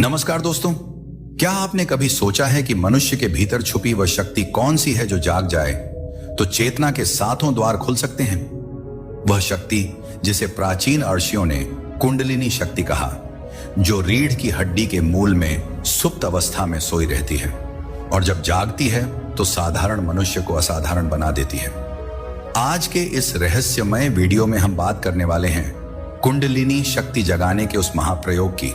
नमस्कार दोस्तों, क्या आपने कभी सोचा है कि मनुष्य के भीतर छुपी वह शक्ति कौन सी है जो जाग जाए तो चेतना के सातों द्वार खुल सकते हैं? वह शक्ति जिसे प्राचीन ऋषियों ने कुंडलिनी शक्ति कहा, जो रीढ़ की हड्डी के मूल में सुप्त अवस्था में सोई रहती है और जब जागती है तो साधारण मनुष्य को असाधारण बना देती है। आज के इस रहस्यमय वीडियो में हम बात करने वाले हैं कुंडलिनी शक्ति जगाने के उस महाप्रयोग की,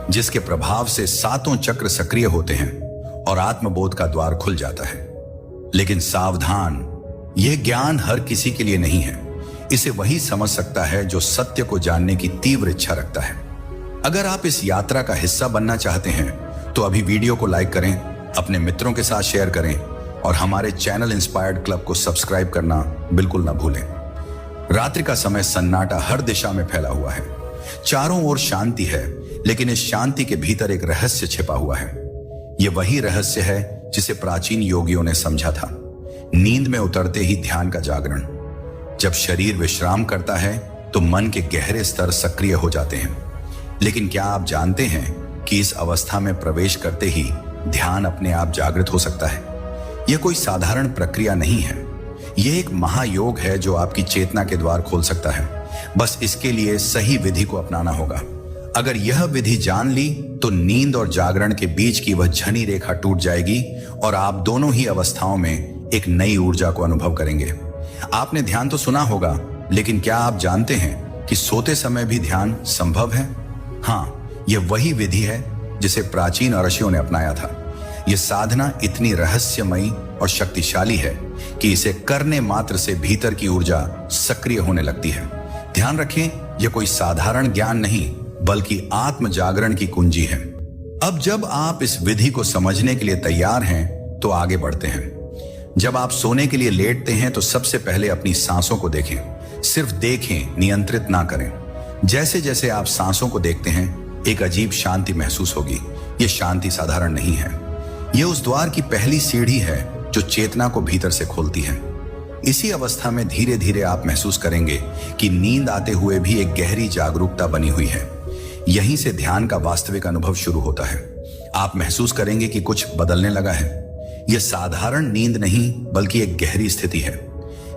जिसके प्रभाव से सातों चक्र सक्रिय होते हैं और आत्मबोध का द्वार खुल जाता है। लेकिन सावधान, यह ज्ञान हर किसी के लिए नहीं है। इसे वही समझ सकता है जो सत्य को जानने की तीव्र इच्छा रखता है। अगर आप इस यात्रा का हिस्सा बनना चाहते हैं तो अभी वीडियो को लाइक करें, अपने मित्रों के साथ शेयर करें और हमारे चैनल इंस्पायर्ड क्लब को सब्सक्राइब करना बिल्कुल न भूलें। रात्रि का समय सन्नाटा हर दिशा में फैला हुआ है। चारों ओर शांति है, लेकिन इस शांति के भीतर एक रहस्य छिपा हुआ है। यह वही रहस्य है जिसे प्राचीन योगियों ने समझा था। नींद में उतरते ही ध्यान का जागरण। जब शरीर विश्राम करता है तो मन के गहरे स्तर सक्रिय हो जाते हैं। लेकिन क्या आप जानते हैं कि इस अवस्था में प्रवेश करते ही ध्यान अपने आप जागृत हो सकता है? यह कोई साधारण प्रक्रिया नहीं है। यह एक महायोग है जो आपकी चेतना के द्वार खोल सकता है। बस इसके लिए सही विधि को अपनाना होगा। अगर यह विधि जान ली तो नींद और जागरण के बीच की वह झनी रेखा टूट जाएगी और आप दोनों ही अवस्थाओं में एक नई ऊर्जा को अनुभव करेंगे। आपने ध्यान तो सुना होगा, लेकिन क्या आप जानते हैं कि सोते समय भी ध्यान संभव है? हाँ, यह वही विधि है जिसे प्राचीन ऋषियों ने अपनाया था। यह साधना इतनी रहस्यमयी और शक्तिशाली है कि इसे करने मात्र से भीतर की ऊर्जा सक्रिय होने लगती है। ध्यान रखें, यह कोई साधारण ज्ञान नहीं बल्कि आत्म जागरण की कुंजी है। अब जब आप इस विधि को समझने के लिए तैयार हैं तो आगे बढ़ते हैं। जब आप सोने के लिए लेटते हैं तो सबसे पहले अपनी सांसों को देखें। सिर्फ देखें, नियंत्रित ना करें। जैसे जैसे आप सांसों को देखते हैं एक अजीब शांति महसूस होगी। यह शांति साधारण नहीं है। यह उस द्वार की पहली सीढ़ी है जो चेतना को भीतर से खोलती है। इसी अवस्था में धीरे धीरे आप महसूस करेंगे कि नींद आते हुए भी एक गहरी जागरूकता बनी हुई है। यहीं से ध्यान का वास्तविक अनुभव शुरू होता है। आप महसूस करेंगे कि कुछ बदलने लगा है। यह साधारण नींद नहीं बल्कि एक गहरी स्थिति है,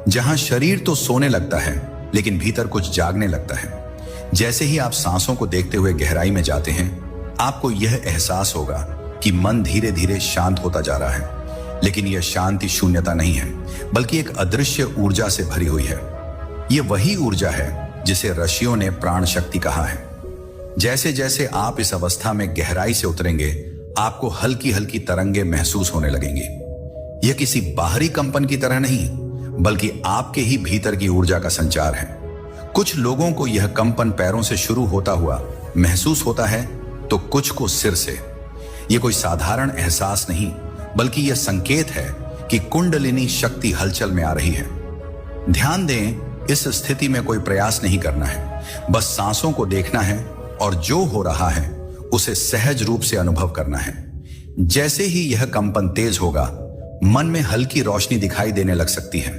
जहां शरीर तो सोने लगता है लेकिन भीतर कुछ जागने लगता है। जैसे ही आप सांसों को देखते हुए गहराई में जाते हैं, आपको यह एहसास होगा कि मन धीरे धीरे शांत होता जा रहा है। लेकिन यह शांति शून्यता नहीं है, बल्कि एक अदृश्य ऊर्जा से भरी हुई है। यह वही ऊर्जा है जिसे ऋषियों ने प्राण शक्ति कहा है। जैसे जैसे आप इस अवस्था में गहराई से उतरेंगे, आपको हल्की हल्की तरंगे महसूस होने लगेंगी। यह किसी बाहरी कंपन की तरह नहीं, बल्कि आपके ही भीतर की ऊर्जा का संचार है। कुछ लोगों को यह कंपन पैरों से शुरू होता हुआ महसूस होता है तो कुछ को सिर से। यह कोई साधारण एहसास नहीं, बल्कि यह संकेत है कि कुंडलिनी शक्ति हलचल में आ रही है। ध्यान दें, इस स्थिति में कोई प्रयास नहीं करना है, बस सांसों को देखना है और जो हो रहा है उसे सहज रूप से अनुभव करना है। जैसे ही यह कंपन तेज होगा, मन में हल्की रोशनी दिखाई देने लग सकती है।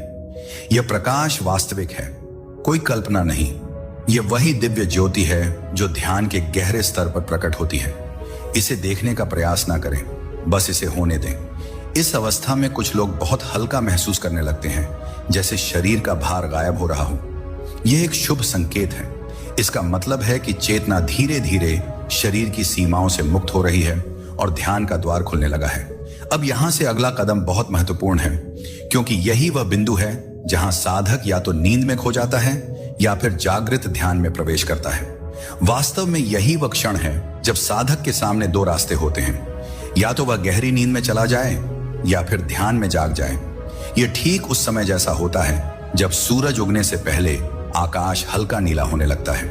यह प्रकाश वास्तविक है, कोई कल्पना नहीं। यह वही दिव्य ज्योति है जो ध्यान के गहरे स्तर पर प्रकट होती है। इसे देखने का प्रयास ना करें, बस इसे होने दें। इस अवस्था में कुछ लोग बहुत हल्का महसूस करने लगते हैं, जैसे शरीर का भार गायब हो रहा हो। यह एक शुभ संकेत है। इसका मतलब है कि चेतना धीरे धीरे शरीर की सीमाओं से मुक्त हो रही है और ध्यान का द्वार खुलने लगा है। अब यहां से अगला कदम बहुत महत्वपूर्ण है, क्योंकि यही वह बिंदु है जहां साधक या तो नींद में खो जाता है या फिर जागृत ध्यान में प्रवेश करता है। वास्तव में यही वह क्षण है जब साधक के सामने दो रास्ते होते हैं, या तो वह गहरी नींद में चला जाए या फिर ध्यान में जाग जाए। यह ठीक उस समय जैसा होता है जब सूरज उगने से पहले आकाश हल्का नीला होने लगता है।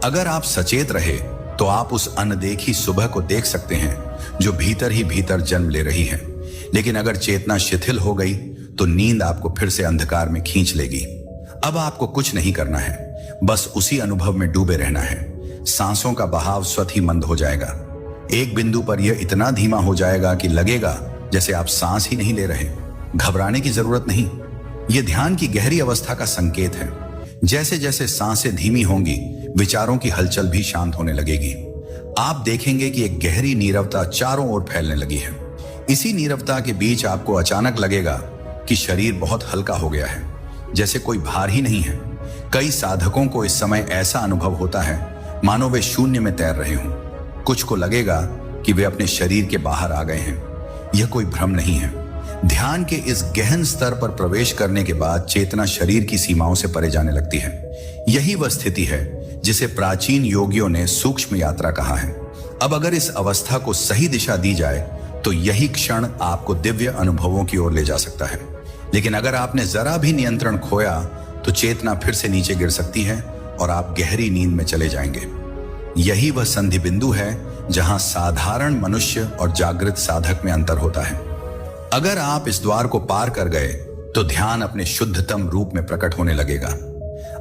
अगर आप सचेत रहे तो आप उस अनदेखी सुबह को देख सकते हैं जो भीतर ही भीतर जन्म ले रही है। लेकिन अगर चेतना शिथिल हो गई तो नींद आपको फिर से अंधकार में खींच लेगी। अब आपको कुछ नहीं करना है, बस उसी अनुभव में डूबे रहना है। सांसों का बहाव स्वतः ही मंद हो जाएगा। एक बिंदु पर यह इतना धीमा हो जाएगा कि लगेगा जैसे आप सांस ही नहीं ले रहे। घबराने की जरूरत नहीं, यह ध्यान की गहरी अवस्था का संकेत है। जैसे जैसे सांसें धीमी होंगी, विचारों की हलचल भी शांत होने लगेगी। आप देखेंगे कि एक गहरी नीरवता चारों ओर फैलने लगी है। इसी नीरवता के बीच आपको अचानक लगेगा कि शरीर बहुत हल्का हो गया है, जैसे कोई भार ही नहीं है। कई साधकों को इस समय ऐसा अनुभव होता है मानो वे शून्य में तैर रहे हों। कुछ को लगेगा कि वे अपने शरीर के बाहर आ गए हैं। यह कोई भ्रम नहीं है। ध्यान के इस गहन स्तर पर प्रवेश करने के बाद चेतना शरीर की सीमाओं से परे जाने लगती है। यही वह स्थिति है जिसे प्राचीन योगियों ने सूक्ष्म यात्रा कहा है। अब अगर इस अवस्था को सही दिशा दी जाए तो यही क्षण आपको दिव्य अनुभवों की ओर ले जा सकता है। लेकिन अगर आपने जरा भी नियंत्रण खोया तो चेतना फिर से नीचे गिर सकती है और आप गहरी नींद में चले जाएंगे। यही वह संधि बिंदु है जहां साधारण मनुष्य और जागृत साधक में अंतर होता है। अगर आप इस द्वार को पार कर गए तो ध्यान अपने शुद्धतम रूप में प्रकट होने लगेगा।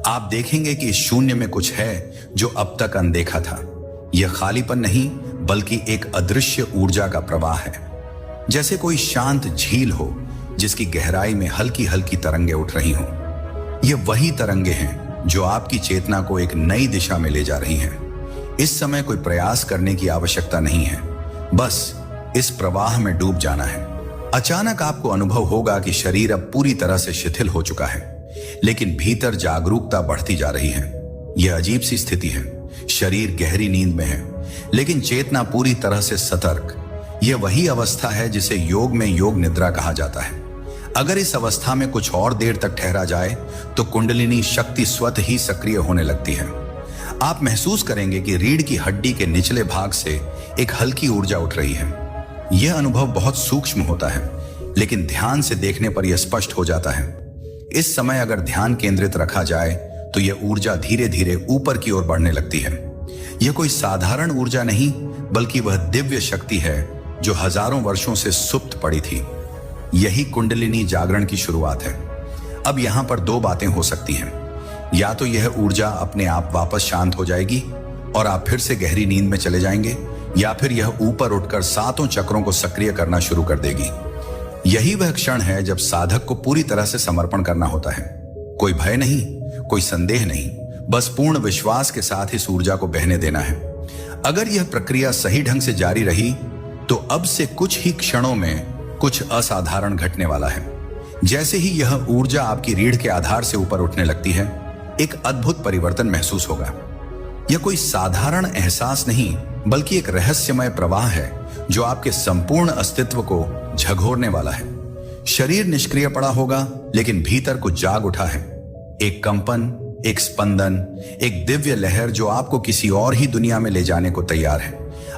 आप देखेंगे कि इस शून्य में कुछ है जो अब तक अनदेखा था। यह खालीपन नहीं बल्कि एक अदृश्य ऊर्जा का प्रवाह है, जैसे कोई शांत झील हो जिसकी गहराई में हल्की हल्की तरंगे उठ रही हों। ये वही तरंगे हैं जो आपकी चेतना को एक नई दिशा में ले जा रही हैं। इस समय कोई प्रयास करने की आवश्यकता नहीं है, बस इस प्रवाह में डूब जाना है। अचानक आपको अनुभव होगा कि शरीर अब पूरी तरह से शिथिल हो चुका है, लेकिन भीतर जागरूकता बढ़ती जा रही है। यह अजीब सी स्थिति है। शरीर गहरी नींद में है, लेकिन चेतना पूरी तरह से सतर्क। यह वही अवस्था है जिसे योग में योग निद्रा कहा जाता है। अगर इस अवस्था में कुछ और देर तक ठहरा जाए तो कुंडलिनी शक्ति स्वतः ही सक्रिय होने लगती है। आप महसूस करेंगे कि रीढ़ की हड्डी के निचले भाग से एक हल्की ऊर्जा उठ रही है। यह अनुभव बहुत सूक्ष्म होता है, लेकिन ध्यान से देखने पर यह स्पष्ट हो जाता है। इस समय अगर ध्यान केंद्रित रखा जाए तो यह ऊर्जा धीरे धीरे ऊपर की ओर बढ़ने लगती है। यह कोई साधारण ऊर्जा नहीं बल्कि वह दिव्य शक्ति है जो हजारों वर्षों से सुप्त पड़ी थी। यही कुंडलिनी जागरण की शुरुआत है। अब यहां पर दो बातें हो सकती हैं। या तो यह ऊर्जा अपने आप वापस शांत हो जाएगी और आप फिर से गहरी नींद में चले जाएंगे, या फिर यह ऊपर उठकर सातों चक्रों को सक्रिय करना शुरू कर देगी। यही वह क्षण है जब साधक को पूरी तरह से समर्पण करना होता है। कोई भय नहीं, कोई संदेह नहीं, बस पूर्ण विश्वास के साथ इस ऊर्जा को बहने देना है। अगर यह प्रक्रिया सही ढंग से जारी रही तो अब से कुछ ही क्षणों में कुछ असाधारण घटने वाला है। जैसे ही यह ऊर्जा आपकी रीढ़ के आधार से ऊपर उठने लगती है, एक अद्भुत परिवर्तन महसूस होगा। यह कोई साधारण एहसास नहीं बल्कि एक रहस्यमय प्रवाह है जो आपके संपूर्ण अस्तित्व को झकझोरने वाला है। शरीर निष्क्रिय पड़ा होगा, लेकिन भीतर कुछ जाग उठा है। एक कंपन, एक स्पंदन, एक दिव्य लहर जो आपको किसी और ही दुनिया में ले जाने को तैयार है।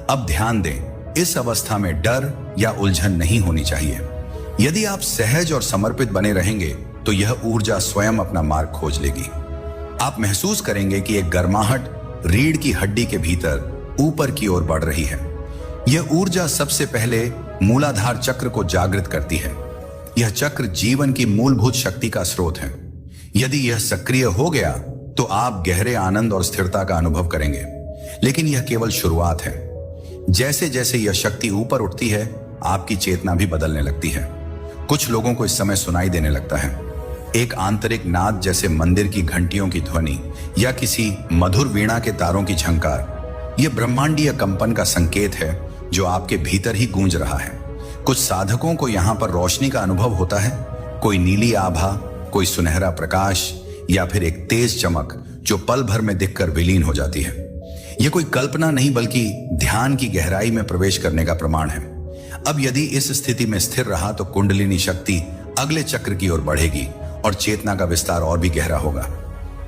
अब ध्यान दें, इस अवस्था में डर या उलझन नहीं होनी चाहिए। यदि आप सहज और समर्पित बने रहेंगे तो यह ऊर्जा स्वयं अपना मार्ग खोज लेगी। आप महसूस करेंगे कि एक गर्माहट रीढ़ की हड्डी के भीतर ऊपर की ओर बढ़ रही है। यह ऊर्जा सबसे पहले मूलाधार चक्र को जागृत करती है। यह चक्र जीवन की मूलभूत शक्ति का स्रोत है। यदि यह सक्रिय हो गया तो आप गहरे आनंद और स्थिरता का अनुभव करेंगे, लेकिन यह केवल शुरुआत है। जैसे जैसे यह शक्ति ऊपर उठती है, आपकी चेतना भी बदलने लगती है। कुछ लोगों को इस समय सुनाई देने लगता है एक आंतरिक नाद, जैसे मंदिर की घंटियों की ध्वनि या किसी मधुर वीणा के तारों की झंकार। यह ब्रह्मांडीय कंपन का संकेत है जो आपके भीतर ही गूंज रहा है। कुछ साधकों को यहाँ पर रोशनी का अनुभव होता है, कोई नीली आभा, कोई सुनहरा प्रकाश, या फिर एक तेज चमक जो पल भर में दिखकर विलीन हो जाती है। यह कोई कल्पना नहीं बल्कि ध्यान की गहराई में प्रवेश करने का प्रमाण है। अब यदि इस स्थिति में स्थिर रहा तो कुंडलिनी शक्ति अगले चक्र की ओर बढ़ेगी और चेतना का विस्तार और भी गहरा होगा।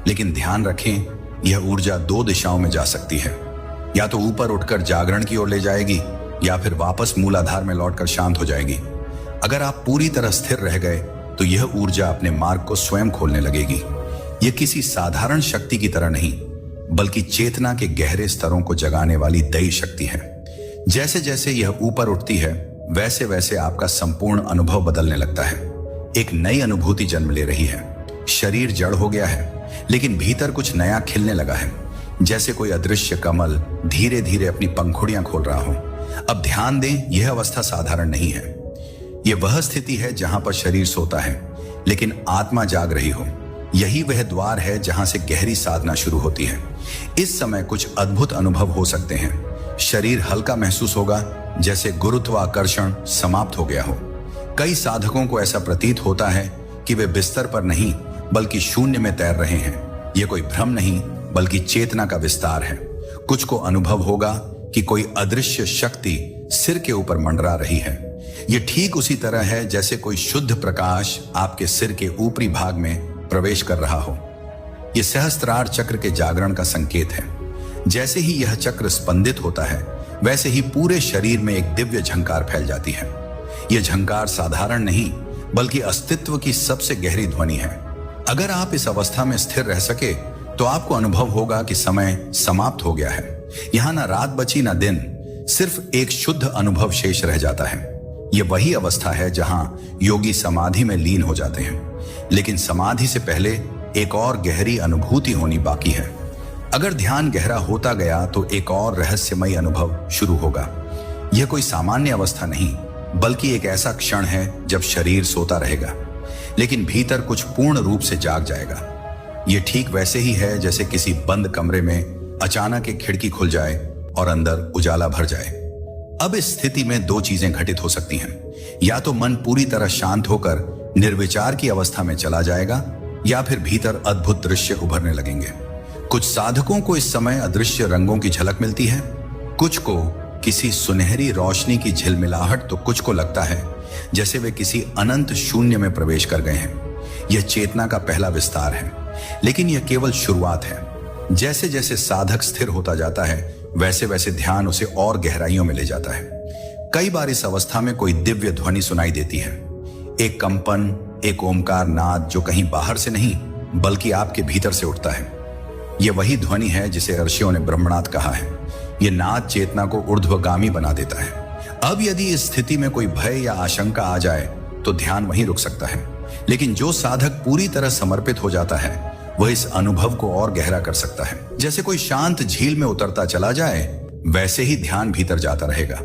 लेकिन ध्यान रखें, यह ऊर्जा दो दिशाओं में जा सकती है। या तो ऊपर उठकर जागरण की ओर ले जाएगी, या फिर वापस मूलाधार में लौटकर शांत हो जाएगी। अगर आप पूरी तरह स्थिर रह गए तो यह ऊर्जा अपने मार्ग को स्वयं खोलने लगेगी। यह किसी साधारण शक्ति की तरह नहीं बल्कि चेतना के गहरे स्तरों को जगाने वाली दैवी शक्ति है। जैसे जैसे यह ऊपर उठती है, वैसे वैसे आपका संपूर्ण अनुभव बदलने लगता है। एक नई अनुभूति जन्म ले रही है। शरीर जड़ हो गया है, लेकिन भीतर कुछ नया खिलने लगा है, जैसे कोई अदृश्य कमल धीरे धीरे अपनी पंखुड़ियां खोल रहा हो। अब ध्यान दें, यह अवस्था साधारण नहीं है। यह वह स्थिति है जहां पर शरीर सोता है लेकिन आत्मा जाग रही हो। यही वह द्वार है जहां से गहरी साधना शुरू होती है। इस समय कुछ अद्भुत अनुभव हो सकते हैं। शरीर हल्का महसूस होगा, जैसे गुरुत्वाकर्षण समाप्त हो गया हो। कई साधकों को ऐसा प्रतीत होता है कि वे बिस्तर पर नहीं बल्कि शून्य में तैर रहे हैं। यह कोई भ्रम नहीं बल्कि चेतना का विस्तार है। कुछ को अनुभव होगा कि कोई अदृश्य शक्ति सिर के ऊपर मंडरा रही है। यह ठीक उसी तरह है जैसे कोई शुद्ध प्रकाश आपके सिर के ऊपरी भाग में प्रवेश कर रहा हो। यह सहस्त्रार चक्र के जागरण का संकेत है। जैसे ही यह चक्र स्पंदित होता है, वैसे ही पूरे शरीर में एक दिव्य झंकार फैल जाती है। यह झंकार साधारण नहीं बल्कि अस्तित्व की सबसे गहरी ध्वनि है। अगर आप इस अवस्था में स्थिर रह सके तो आपको अनुभव होगा कि समय समाप्त हो गया है। यहां ना रात बची ना दिन, सिर्फ एक शुद्ध अनुभव शेष रह जाता है। यह वही अवस्था है जहां योगी समाधि में लीन हो जाते हैं। लेकिन समाधि से पहले एक और गहरी अनुभूति होनी बाकी है। अगर ध्यान गहरा होता गया तो एक और रहस्यमयी अनुभव शुरू होगा। यह कोई सामान्य अवस्था नहीं बल्कि एक ऐसा क्षण है जब शरीर सोता रहेगा लेकिन भीतर कुछ पूर्ण रूप से जाग जाएगा। यह ठीक वैसे ही है जैसे किसी बंद कमरे में अचानक एक खिड़की खुल जाए और अंदर उजाला भर जाए। अब इस स्थिति में दो चीजें घटित हो सकती हैं। या तो मन पूरी तरह शांत होकर निर्विचार की अवस्था में चला जाएगा या फिर भीतर अद्भुत दृश्य उभरने लगेंगे। कुछ साधकों को इस समय अदृश्य रंगों की झलक मिलती है, कुछ को किसी सुनहरी रोशनी की झिलमिलाहट, तो कुछ को लगता है जैसे वे किसी अनंत शून्य में प्रवेश कर गए हैं। यह चेतना का पहला विस्तार है, लेकिन यह केवल शुरुआत है। जैसे जैसे साधक स्थिर होता जाता है वैसे वैसे ध्यान उसे और गहराइयों में ले जाता है। कई बार इस अवस्था में कोई दिव्य ध्वनि सुनाई देती है, एक कंपन, एक ओमकार नाद जो कहीं बाहर से नहीं बल्कि आपके भीतर से उठता है। यह वही ध्वनि है जिसे ऋषियों ने ब्रह्मनाद कहा है। यह नाद चेतना को ऊर्ध्वगामी बना देता है। अब यदि इस स्थिति में कोई भय या आशंका आ जाए तो ध्यान वहीं रुक सकता है, लेकिन जो साधक पूरी तरह समर्पित हो जाता है वह इस अनुभव को और गहरा कर सकता है। जैसे कोई शांत झील में उतरता चला जाए वैसे ही ध्यान भीतर जाता रहेगा।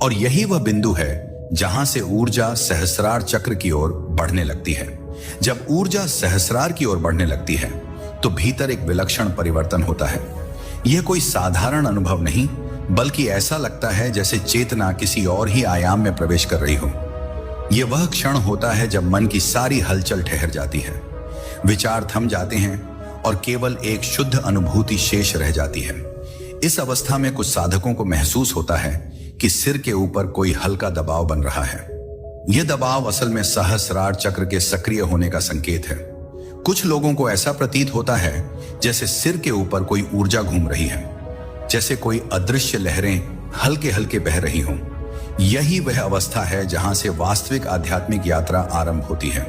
और यही वह बिंदु है जहां से ऊर्जा सहस्रार चक्र की ओर बढ़ने लगती है। जब ऊर्जा सहस्रार की ओर बढ़ने लगती है तो भीतर एक विलक्षण परिवर्तन होता है। यह कोई साधारण अनुभव नहीं बल्कि ऐसा लगता है जैसे चेतना किसी और ही आयाम में प्रवेश कर रही हो। यह वह क्षण होता है जब मन की सारी हलचल ठहर जाती है, विचार थम जाते हैं और केवल एक शुद्ध अनुभूति शेष रह जाती है। इस अवस्था में कुछ साधकों को महसूस होता है कि सिर के ऊपर कोई हल्का दबाव बन रहा है। यह दबाव असल में सहस्रार चक्र के सक्रिय होने का संकेत है। कुछ लोगों को ऐसा प्रतीत होता है जैसे सिर के ऊपर कोई ऊर्जा घूम रही है, जैसे कोई अदृश्य लहरें हल्के हल्के बह रही हों। यही वह अवस्था है जहां से वास्तविक आध्यात्मिक यात्रा आरंभ होती है।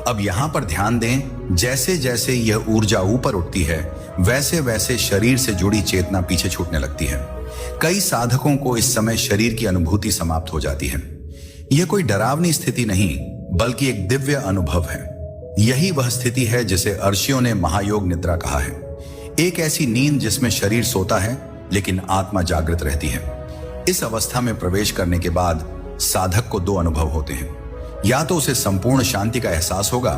अब यहां पर ध्यान दें, जैसे जैसे यह ऊर्जा ऊपर उठती है वैसे वैसे शरीर से जुड़ी चेतना पीछे छूटने लगती है। कई साधकों को इस समय शरीर की अनुभूति समाप्त हो जाती है। यह कोई डरावनी स्थिति नहीं बल्कि एक दिव्य अनुभव है। यही वह स्थिति है जिसे ऋषियों ने महायोग निद्रा कहा है। एक ऐसी नींद जिसमें शरीर सोता है लेकिन आत्मा जागृत रहती है। इस अवस्था में प्रवेश करने के बाद साधक को दो अनुभव होते हैं। या तो उसे संपूर्ण शांति का एहसास होगा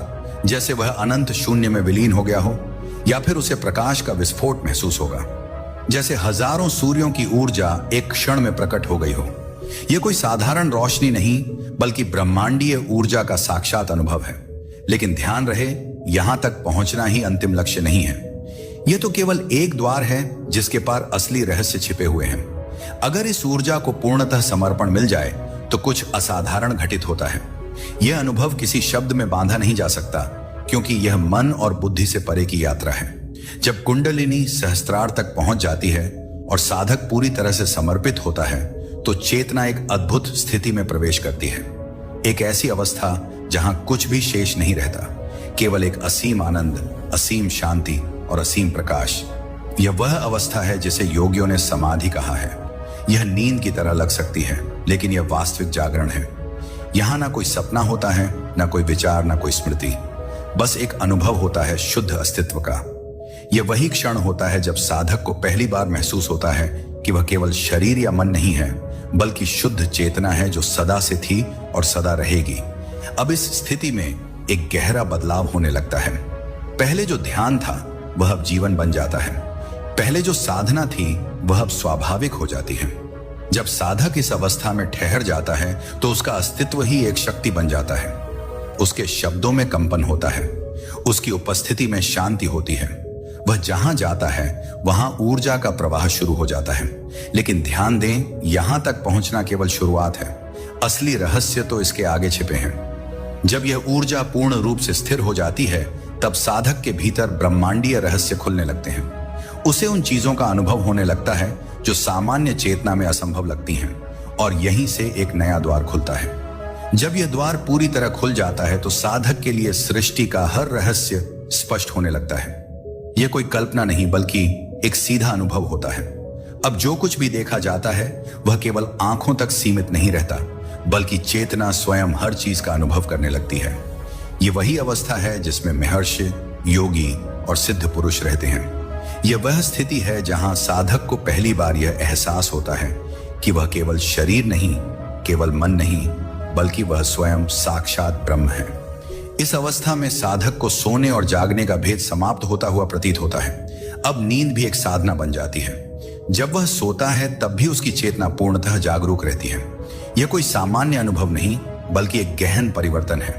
जैसे वह अनंत शून्य में विलीन हो गया हो, या फिर उसे प्रकाश का विस्फोट महसूस होगा जैसे हजारों सूर्यों की ऊर्जा एक क्षण में प्रकट हो गई हो। यह कोई साधारण रोशनी नहीं बल्कि ब्रह्मांडीय ऊर्जा का साक्षात अनुभव है। लेकिन ध्यान रहे, यहां तक पहुंचना ही अंतिम लक्ष्य नहीं है। यह तो केवल एक द्वार है जिसके पार असली रहस्य छिपे हुए हैं। अगर इस ऊर्जा को पूर्णतः समर्पण मिल जाए तो कुछ असाधारण घटित होता है। यह अनुभव किसी शब्द में बांधा नहीं जा सकता क्योंकि यह मन और बुद्धि से परे की यात्रा है। जब कुंडलिनी सहस्त्रार तक पहुंच जाती है और साधक पूरी तरह से समर्पित होता है तो चेतना एक अद्भुत स्थिति में प्रवेश करती है। एक ऐसी अवस्था जहां कुछ भी शेष नहीं रहता, केवल एक असीम आनंद, असीम शांति और असीम प्रकाश। यह वह अवस्था है जिसे योगियों ने समाधि कहा है। यह नींद की तरह लग सकती है लेकिन यह वास्तविक जागरण है। यहां ना कोई सपना होता है, ना कोई विचार, ना कोई स्मृति, बस एक अनुभव होता है शुद्ध अस्तित्व का। यह वही क्षण होता है जब साधक को पहली बार महसूस होता है कि वह केवल शरीर या मन नहीं है बल्कि शुद्ध चेतना है जो सदा से थी और सदा रहेगी। अब इस स्थिति में एक गहरा बदलाव होने लगता है। पहले जो ध्यान था वह अब जीवन बन जाता है। पहले जो साधना थी वह अब स्वाभाविक हो जाती है। जब साधक इस अवस्था में ठहर जाता है तो उसका अस्तित्व ही एक शक्ति बन जाता है। उसके शब्दों में कंपन होता है, उसकी उपस्थिति में शांति होती है। वह जहां जाता है वहां ऊर्जा का प्रवाह शुरू हो जाता है। लेकिन ध्यान दें, यहां तक पहुंचना केवल शुरुआत है। असली रहस्य तो इसके आगे छिपे हैं। जब यह ऊर्जा पूर्ण रूप से स्थिर हो जाती है तब साधक के भीतर ब्रह्मांडीय रहस्य खुलने लगते हैं। उसे उन चीजों का अनुभव होने लगता है जो सामान्य चेतना में असंभव लगती हैं, और यहीं से एक नया द्वार खुलता है। जब यह द्वार पूरी तरह खुल जाता है तो साधक के लिए सृष्टि का हर रहस्य स्पष्ट होने लगता है। यह कोई कल्पना नहीं बल्कि एक सीधा अनुभव होता है। अब जो कुछ भी देखा जाता है वह केवल आंखों तक सीमित नहीं रहता, बल्कि चेतना स्वयं हर चीज का अनुभव करने लगती है। यह वही अवस्था है जिसमें महर्षि, योगी और सिद्ध पुरुष रहते हैं। यह वह स्थिति है जहां साधक को पहली बार यह एहसास होता है कि वह केवल शरीर नहीं, केवल मन नहीं, बल्कि वह स्वयं साक्षात ब्रह्म है। इस अवस्था में साधक को सोने और जागने का भेद समाप्त होता हुआ प्रतीत होता है। अब नींद भी एक साधना बन जाती है। जब वह सोता है तब भी उसकी चेतना पूर्णतः जागरूक रहती है। यह कोई सामान्य अनुभव नहीं बल्कि एक गहन परिवर्तन है।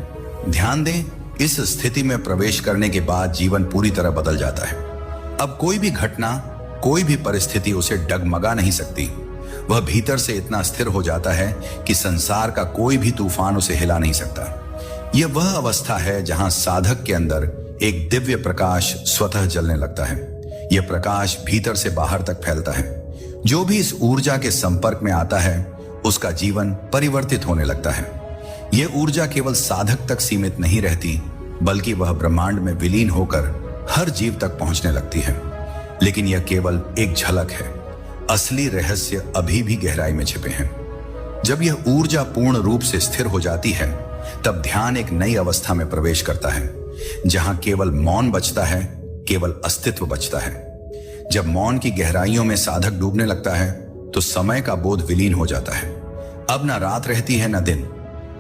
ध्यान दें, इस स्थिति में प्रवेश करने के बाद जीवन पूरी तरह बदल जाता है। अब कोई भी घटना, कोई भी परिस्थिति उसे डगमगा नहीं सकती। वह भीतर से इतना स्थिर हो जाता है कि संसार का कोई भी तूफान उसे हिला नहीं सकता। यह वह अवस्था है जहां साधक के अंदर एक दिव्य प्रकाश स्वतः जलने लगता है। यह प्रकाश भीतर से बाहर तक फैलता है। जो भी इस ऊर्जा के संपर्क में आता है उसका जीवन परिवर्तित होने लगता है। यह ऊर्जा केवल साधक तक सीमित नहीं रहती, बल्कि वह ब्रह्मांड में विलीन होकर हर जीव तक पहुंचने लगती है। लेकिन यह केवल एक झलक है। असली रहस्य अभी भी गहराई में छिपे हैं। जब यह ऊर्जा पूर्ण रूप से स्थिर हो जाती है तब ध्यान एक नई अवस्था में प्रवेश करता है, जहां केवल मौन बचता है, केवल अस्तित्व बचता है। जब मौन की गहराइयों में साधक डूबने लगता है तो समय का बोध विलीन हो जाता है। अब न रात रहती है न दिन,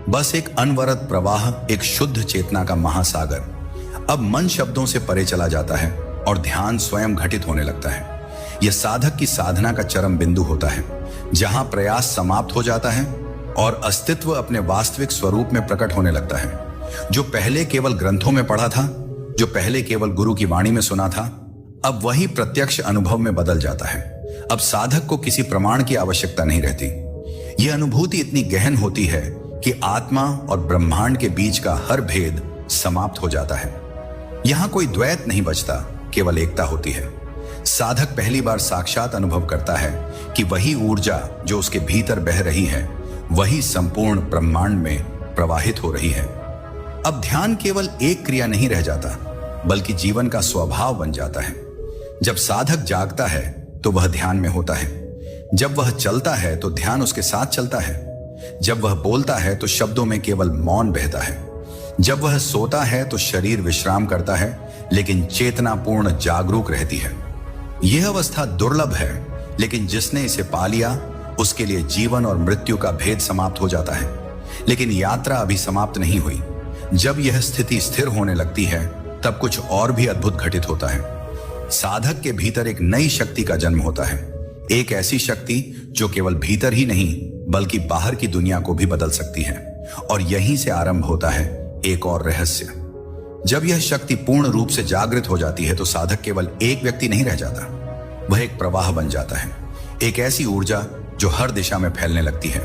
बस एक अनवरत प्रवाह, एक शुद्ध चेतना का महासागर। अब मन शब्दों से परे चला जाता है और ध्यान स्वयं घटित होने लगता है। यह साधक की साधना का चरम बिंदु होता है, जहां प्रयास समाप्त हो जाता है और अस्तित्व अपने वास्तविक स्वरूप में प्रकट होने लगता है। जो पहले केवल ग्रंथों में पढ़ा था, जो पहले केवल गुरु की वाणी में सुना था, अब वही प्रत्यक्ष अनुभव में बदल जाता है। अब साधक को किसी प्रमाण की आवश्यकता नहीं रहती। यह अनुभूति इतनी गहन होती है कि आत्मा और ब्रह्मांड के बीच का हर भेद समाप्त हो जाता है। यहां कोई द्वैत नहीं बचता, केवल एकता होती है। साधक पहली बार साक्षात अनुभव करता है कि वही ऊर्जा जो उसके भीतर बह रही है वही संपूर्ण ब्रह्मांड में प्रवाहित हो रही है। अब ध्यान केवल एक क्रिया नहीं रह जाता, बल्कि जीवन का स्वभाव बन जाता है। जब साधक जागता है तो वह ध्यान में होता है। जब वह चलता है तो ध्यान उसके साथ चलता है। जब वह बोलता है तो शब्दों में केवल मौन बहता है। जब वह सोता है तो शरीर विश्राम करता है, लेकिन चेतना पूर्ण जागरूक रहती है। यह अवस्था दुर्लभ है, लेकिन जिसने इसे पा लिया उसके लिए जीवन और मृत्यु का भेद समाप्त हो जाता है। लेकिन यात्रा अभी समाप्त नहीं हुई। जब यह स्थिति स्थिर होने लगती है तब कुछ और भी अद्भुत घटित होता है। साधक के भीतर एक नई शक्ति का जन्म होता है। एक ऐसी शक्ति जो केवल भीतर ही नहीं बल्कि बाहर की दुनिया को भी बदल सकती है। और यहीं से आरंभ होता है एक और रहस्य। जब यह शक्ति पूर्ण रूप से जागृत हो जाती है तो साधक केवल एक व्यक्ति नहीं रह जाता, वह एक प्रवाह बन जाता है। एक ऐसी ऊर्जा जो हर दिशा में फैलने लगती है।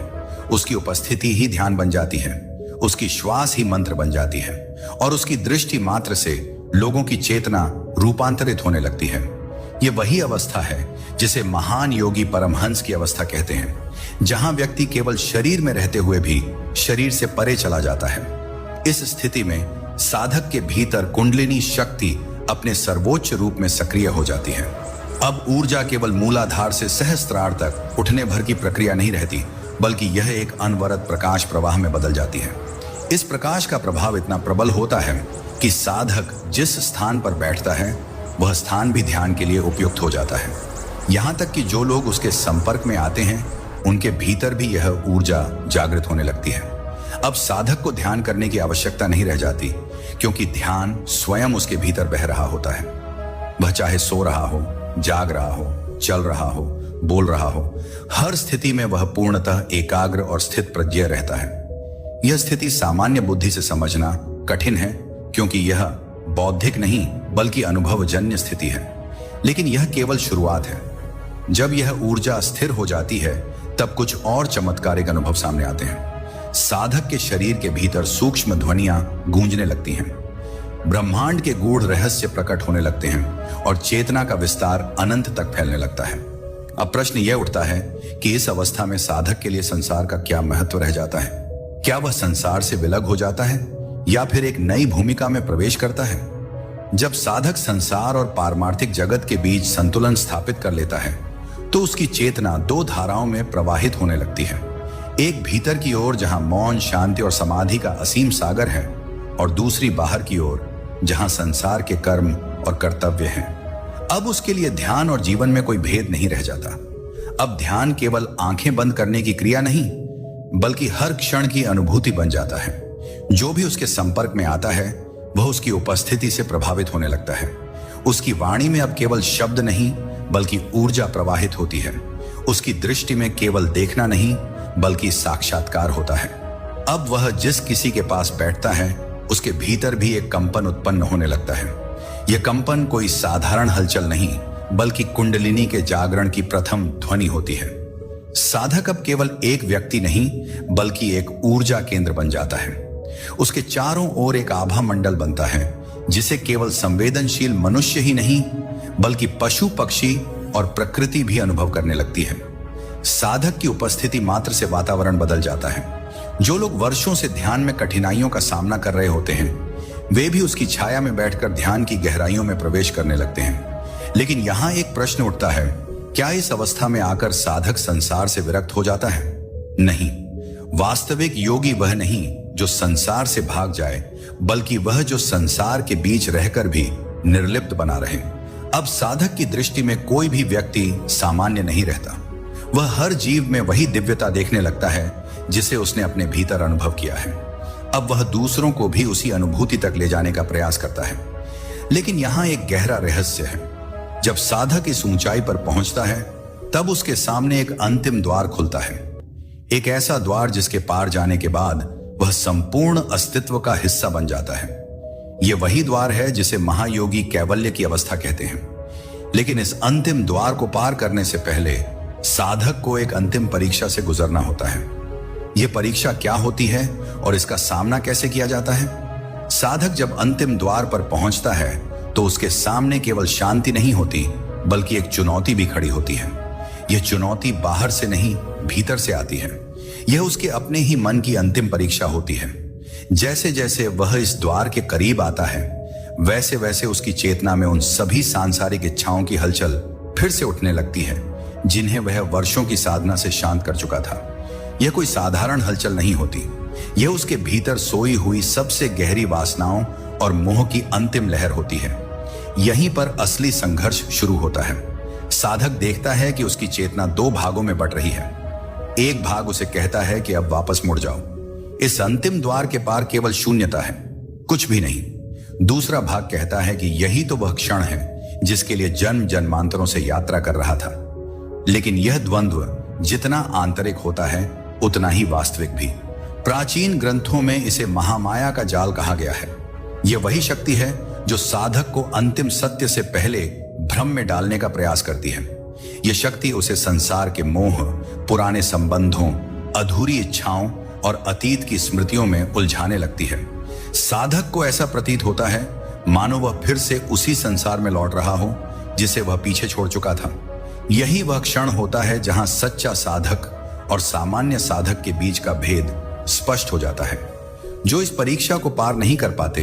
उसकी उपस्थिति ही ध्यान बन जाती है, उसकी श्वास ही मंत्र बन जाती है, और उसकी दृष्टि मात्र से लोगों की चेतना रूपांतरित होने लगती है। यह वही अवस्था है जिसे महान योगी परमहंस की अवस्था कहते हैं, जहां व्यक्ति केवल शरीर में रहते हुए भी शरीर से परे चला जाता है। इस स्थिति में साधक के भीतर कुंडलिनी शक्ति अपने सर्वोच्च रूप में सक्रिय हो जाती है। अब ऊर्जा केवल मूलाधार से सहस्त्रार तक उठने भर की प्रक्रिया नहीं रहती, बल्कि यह एक अनवरत प्रकाश प्रवाह में बदल जाती है। इस प्रकाश का प्रभाव इतना प्रबल होता है कि साधक जिस स्थान पर बैठता है वह स्थान भी ध्यान के लिए उपयुक्त हो जाता है। यहाँ तक कि जो लोग उसके संपर्क में आते हैं उनके भीतर भी यह ऊर्जा जागृत होने लगती है। अब साधक को ध्यान करने की आवश्यकता नहीं रह जाती, क्योंकि ध्यान स्वयं उसके भीतर बह रहा होता है। वह चाहे सो रहा हो, जाग रहा हो, चल रहा हो, बोल रहा हो, हर स्थिति में वह पूर्णतः एकाग्र और स्थित प्रज्ञ रहता है। यह स्थिति सामान्य बुद्धि से समझना कठिन है, क्योंकि यह बौद्धिक नहीं बल्कि अनुभवजन्य स्थिति है। लेकिन यह केवल शुरुआत है। जब यह ऊर्जा स्थिर हो जाती है तब कुछ और चमत्कारिक अनुभव सामने आते हैं। साधक के शरीर के भीतर सूक्ष्म ध्वनियां गूंजने लगती हैं, ब्रह्मांड के गूढ़ रहस्य प्रकट होने लगते हैं और चेतना का विस्तार अनंत तक फैलने लगता है। अब प्रश्न यह उठता है कि इस अवस्था में साधक के लिए संसार का क्या महत्व रह जाता है? क्या वह संसार से विलग हो जाता है या फिर एक नई भूमिका में प्रवेश करता है? जब साधक संसार और पारमार्थिक जगत के बीच संतुलन स्थापित कर लेता है तो उसकी चेतना दो धाराओं में प्रवाहित होने लगती है। एक भीतर की ओर जहां मौन, शांति और समाधि का असीम सागर है, और दूसरी बाहर की ओर जहां संसार के कर्म और कर्तव्य हैं। अब उसके लिए ध्यान और जीवन में कोई भेद नहीं रह जाता। अब ध्यान केवल आंखें बंद करने की क्रिया नहीं बल्कि हर क्षण की अनुभूति बन जाता है। जो भी उसके संपर्क में आता है वह उसकी उपस्थिति से प्रभावित होने लगता है। उसकी वाणी में अब केवल शब्द नहीं बल्कि ऊर्जा प्रवाहित होती है। उसकी दृष्टि में केवल देखना नहीं बल्कि साक्षात्कार होता है। अब वह जिस किसी के पास बैठता है उसके भीतर भी एक कंपन उत्पन्न होने लगता है। यह कंपन कोई साधारण हलचल नहीं बल्कि कुंडलिनी के जागरण की प्रथम ध्वनि होती है। साधक अब केवल एक व्यक्ति नहीं बल्कि एक ऊर्जा केंद्र बन जाता है। उसके चारों ओर एक आभा मंडल बनता है जिसे केवल संवेदनशील मनुष्य ही नहीं बल्कि पशु, पक्षी और प्रकृति भी अनुभव करने लगती है। साधक की उपस्थिति मात्र से वातावरण बदल जाता है। जो लोग वर्षों से ध्यान में कठिनाइयों का सामना कर रहे होते हैं वे भी उसकी छाया में बैठकर ध्यान की गहराइयों में प्रवेश करने लगते हैं। लेकिन यहां एक प्रश्न उठता है, क्या इस अवस्था में आकर साधक संसार से विरक्त हो जाता है? नहीं, वास्तविक योगी वह नहीं जो संसार से भाग जाए बल्कि वह जो संसार के बीच रहकर भी निर्लिप्त बना रहे। अब साधक की दृष्टि में कोई भी व्यक्ति सामान्य नहीं रहता। वह हर जीव में वही दिव्यता देखने लगता है जिसे उसने अपने भीतर अनुभव किया है। अब वह दूसरों को भी उसी अनुभूति तक ले जाने का प्रयास करता है। लेकिन यहां एक गहरा रहस्य है। जब साधक इस ऊंचाई पर पहुंचता है तब उसके सामने एक अंतिम द्वार खुलता है। एक ऐसा द्वार जिसके पार जाने के बाद वह संपूर्ण अस्तित्व का हिस्सा बन जाता है। यह वही द्वार है जिसे महायोगी कैवल्य की अवस्था कहते हैं। लेकिन इस अंतिम द्वार को पार करने से पहले साधक को एक अंतिम परीक्षा से गुजरना होता है। यह परीक्षा क्या होती है और इसका सामना कैसे किया जाता है? साधक जब अंतिम द्वार पर पहुंचता है तो उसके सामने केवल शांति नहीं होती बल्कि एक चुनौती भी खड़ी होती है। यह चुनौती बाहर से नहीं भीतर से आती है। यह उसके अपने ही मन की अंतिम परीक्षा होती है। जैसे जैसे वह इस द्वार के करीब आता है वैसे वैसे उसकी चेतना में उन सभी सांसारिक इच्छाओं की हलचल फिर से उठने लगती है जिन्हें वह वर्षों की साधना से शांत कर चुका था। यह कोई साधारण हलचल नहीं होती। यह उसके भीतर सोई हुई सबसे गहरी वासनाओं और मोह की अंतिम लहर होती है। यहीं पर असली संघर्ष शुरू होता है। साधक देखता है कि उसकी चेतना दो भागों में बट रही है। एक भाग उसे कहता है कि अब वापस मुड़ जाओ, इस अंतिम द्वार के पार केवल शून्यता है, कुछ भी नहीं। दूसरा भाग कहता है कि यही तो वह क्षण है जिसके लिए जन्म जन्मांतरों से यात्रा कर रहा था। लेकिन यह द्वंद्व जितना आंतरिक होता है उतना ही वास्तविक भी। प्राचीन ग्रंथों में इसे महामाया का जाल कहा गया है। यह वही शक्ति है जो साधक को अंतिम सत्य से पहले भ्रम में डालने का प्रयास करती है। यह शक्ति उसे संसार के मोह, पुराने संबंधों, अधूरी इच्छाओं और अतीत की स्मृतियों में उलझाने लगती है। साधक को ऐसा प्रतीत होता है मानो वह फिर से उसी संसार में लौट रहा हो जिसे वह पीछे छोड़ चुका था। यही वह क्षण होता है जहां सच्चा साधक और सामान्य साधक के बीच का भेद स्पष्ट हो जाता है। जो इस परीक्षा को पार नहीं कर पाते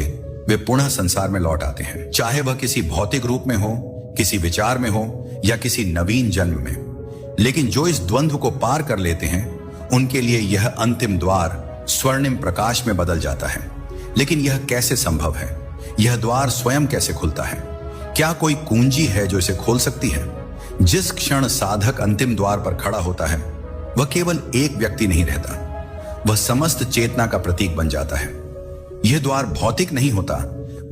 वे पुनः संसार में लौट आते हैं, चाहे वह किसी भौतिक रूप में हो, किसी विचार में हो या किसी नवीन जन्म में। लेकिन जो इस द्वंद्व को पार कर लेते हैं उनके लिए यह अंतिम द्वार स्वर्णिम प्रकाश में बदल जाता है। लेकिन यह कैसे संभव है? यह द्वार स्वयं कैसे खुलता है? क्या कोई कुंजी है जो इसे खोल सकती है? जिस क्षण साधक अंतिम द्वार पर खड़ा होता है वह केवल एक व्यक्ति नहीं रहता, वह समस्त चेतना का प्रतीक बन जाता है। यह द्वार भौतिक नहीं होता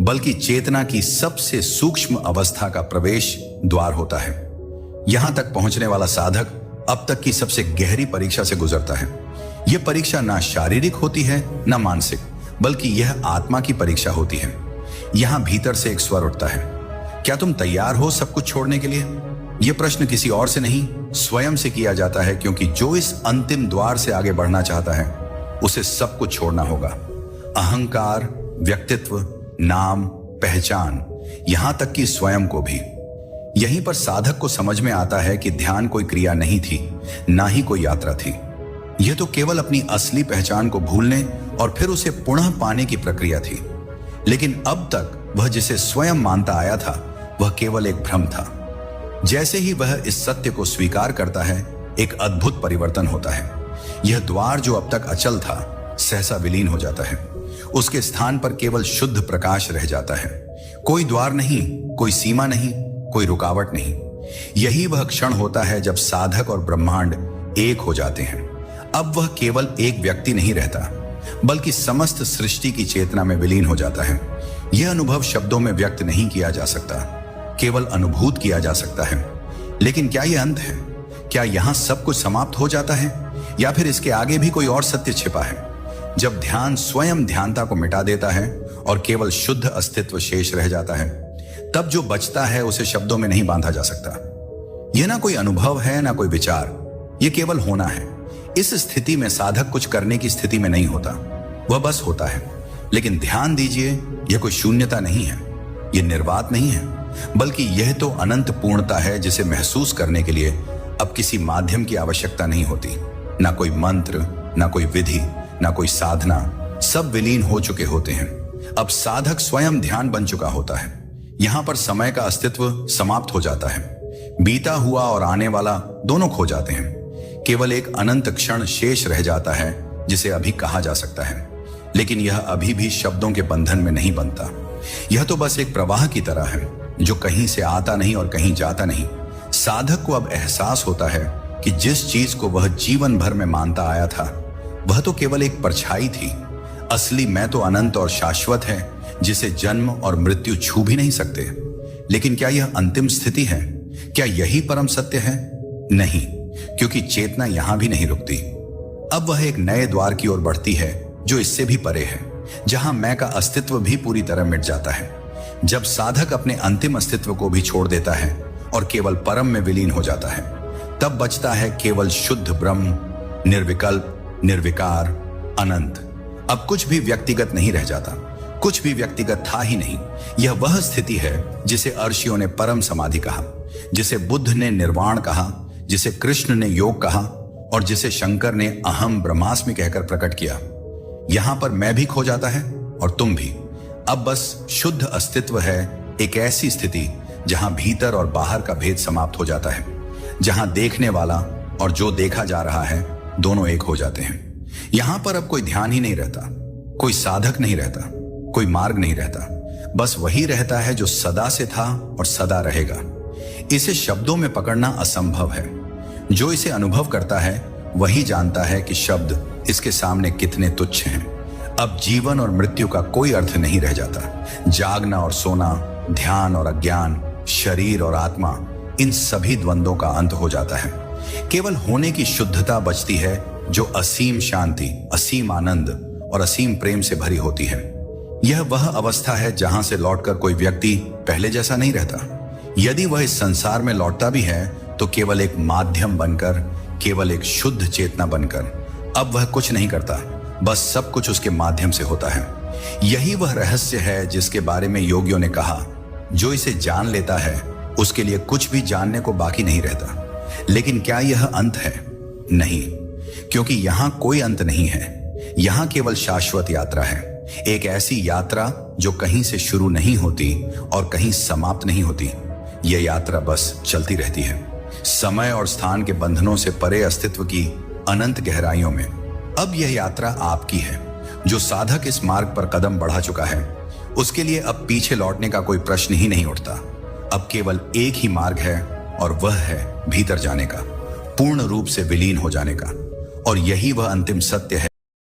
बल्कि चेतना की सबसे सूक्ष्म अवस्था का प्रवेश द्वार होता है। यहां तक पहुंचने वाला साधक अब तक की सबसे गहरी परीक्षा से गुजरता है। यह परीक्षा ना शारीरिक होती है ना मानसिक, बल्कि यह आत्मा की परीक्षा होती है। यहां भीतर से एक स्वर उठता है, क्या तुम तैयार हो सब कुछ छोड़ने के लिए? यह प्रश्न किसी और से नहीं, स्वयं से किया जाता है, क्योंकि जो इस अंतिम द्वार से आगे बढ़ना चाहता है उसे सब कुछ छोड़ना होगा। अहंकार, व्यक्तित्व, नाम, पहचान, यहां तक कि स्वयं को भी। यहीं पर साधक को समझ में आता है कि ध्यान कोई क्रिया नहीं थी, ना ही कोई यात्रा थी। यह तो केवल अपनी असली पहचान को भूलने और फिर उसे पुनः पाने की प्रक्रिया थी। लेकिन अब तक वह जिसे स्वयं मानता आया था वह केवल एक भ्रम था। जैसे ही वह इस सत्य को स्वीकार करता है, एक अद्भुत परिवर्तन होता है। यह द्वार जो अब तक अचल था, सहसा विलीन हो जाता है। उसके स्थान पर केवल शुद्ध प्रकाश रह जाता है। कोई द्वार नहीं, कोई सीमा नहीं, कोई रुकावट नहीं। यही वह क्षण होता है जब साधक और ब्रह्मांड एक हो जाते हैं। अब वह केवल एक व्यक्ति नहीं रहता, बल्कि समस्त सृष्टि की चेतना में विलीन हो जाता है। यह अनुभव शब्दों में व्यक्त नहीं किया जा सकता, केवल अनुभूत किया जा सकता है। लेकिन क्या यह अंत है? क्या यहां सब कुछ समाप्त हो जाता है, या फिर इसके आगे भी कोई और सत्य छिपा है? जब ध्यान स्वयं ध्यानता को मिटा देता है और केवल शुद्ध अस्तित्व शेष रह जाता है, तब जो बचता है उसे शब्दों में नहीं बांधा जा सकता। यह ना कोई अनुभव है, ना कोई विचार, यह केवल होना है। इस स्थिति में साधक कुछ करने की स्थिति में नहीं होता, वह बस होता है। लेकिन ध्यान दीजिए, यह कोई शून्यता नहीं है, यह निर्वात नहीं है, बल्कि यह तो अनंत पूर्णता है जिसे महसूस करने के लिए अब किसी माध्यम की आवश्यकता नहीं होती। ना कोई मंत्र, ना कोई विधि, ना कोई साधना, सब विलीन हो चुके होते हैं। अब साधक स्वयं ध्यान बन चुका होता है। यहां पर समय का अस्तित्व समाप्त हो जाता है। बीता हुआ और आने वाला दोनों खो जाते हैं। केवल एक अनंत क्षण शेष रह जाता है जिसे अभी कहा जा सकता है, लेकिन यह अभी भी शब्दों के बंधन में नहीं बनता। यह तो बस एक प्रवाह की तरह है जो कहीं से आता नहीं और कहीं जाता नहीं। साधक को अब एहसास होता है कि जिस चीज को वह जीवन भर में मानता आया था वह तो केवल एक परछाई थी। असली मैं तो अनंत और शाश्वत है, जिसे जन्म और मृत्यु छू भी नहीं सकते। लेकिन क्या यह अंतिम स्थिति है? क्या यही परम सत्य है? नहीं, क्योंकि चेतना यहां भी नहीं रुकती। अब वह एक नए द्वार की ओर बढ़ती है जो इससे भी परे है, जहां मैं का अस्तित्व भी पूरी तरह मिट जाता है। जब साधक अपने अंतिम अस्तित्व को भी छोड़ देता है और केवल परम में विलीन हो जाता है, तब बचता है केवल शुद्ध ब्रह्म, निर्विकल्प, निर्विकार, अनंत। अब कुछ भी व्यक्तिगत नहीं रह जाता, कुछ भी व्यक्तिगत था ही नहीं। यह वह स्थिति है जिसे अर्षियों ने परम समाधि कहा, जिसे बुद्ध ने निर्वाण कहा, जिसे कृष्ण ने योग कहा और जिसे शंकर ने अहम ब्रह्मास्मि कहकर प्रकट किया। यहां पर मैं भी खो जाता है और तुम भी। अब बस शुद्ध अस्तित्व है, एक ऐसी स्थिति जहां भीतर और बाहर का भेद समाप्त हो जाता है, जहां देखने वाला और जो देखा जा रहा है दोनों एक हो जाते हैं। यहां पर अब कोई ध्यान ही नहीं रहता, कोई साधक नहीं रहता, कोई मार्ग नहीं रहता, बस वही रहता है जो सदा से था और सदा रहेगा। इसे शब्दों में पकड़ना असंभव है। जो इसे अनुभव करता है वही जानता है कि शब्द इसके सामने कितने तुच्छ हैं। अब जीवन और मृत्यु का कोई अर्थ नहीं रह जाता। जागना और सोना, ध्यान और अज्ञान, शरीर और आत्मा, इन सभी द्वंद्वों का अंत हो जाता है। केवल होने की शुद्धता बचती है जो असीम शांति, असीम आनंद और असीम प्रेम से भरी होती है। यह वह अवस्था है जहां से लौटकर कोई व्यक्ति पहले जैसा नहीं रहता। यदि वह इस संसार में लौटता भी है तो केवल एक माध्यम बनकर, केवल एक शुद्ध चेतना बनकर। अब वह कुछ नहीं करता, बस सब कुछ उसके माध्यम से होता है। यही वह रहस्य है जिसके बारे में योगियों ने कहा, जो इसे जान लेता है उसके लिए कुछ भी जानने को बाकी नहीं रहता। लेकिन क्या यह अंत है? नहीं, क्योंकि यहां कोई अंत नहीं है। यहां केवल शाश्वत यात्रा है, एक ऐसी यात्रा जो कहीं से शुरू नहीं होती और कहीं समाप्त नहीं होती। यह यात्रा बस चलती रहती है, समय और स्थान के बंधनों से परे अस्तित्व की अनंत गहराइयों में। अब यह यात्रा आपकी है। जो साधक इस मार्ग पर कदम बढ़ा चुका है उसके लिए अब पीछे लौटने का कोई प्रश्न ही नहीं उठता। अब केवल एक ही मार्ग है और वह है भीतर जाने का, पूर्ण रूप से विलीन हो जाने का। और यही वह अंतिम सत्य है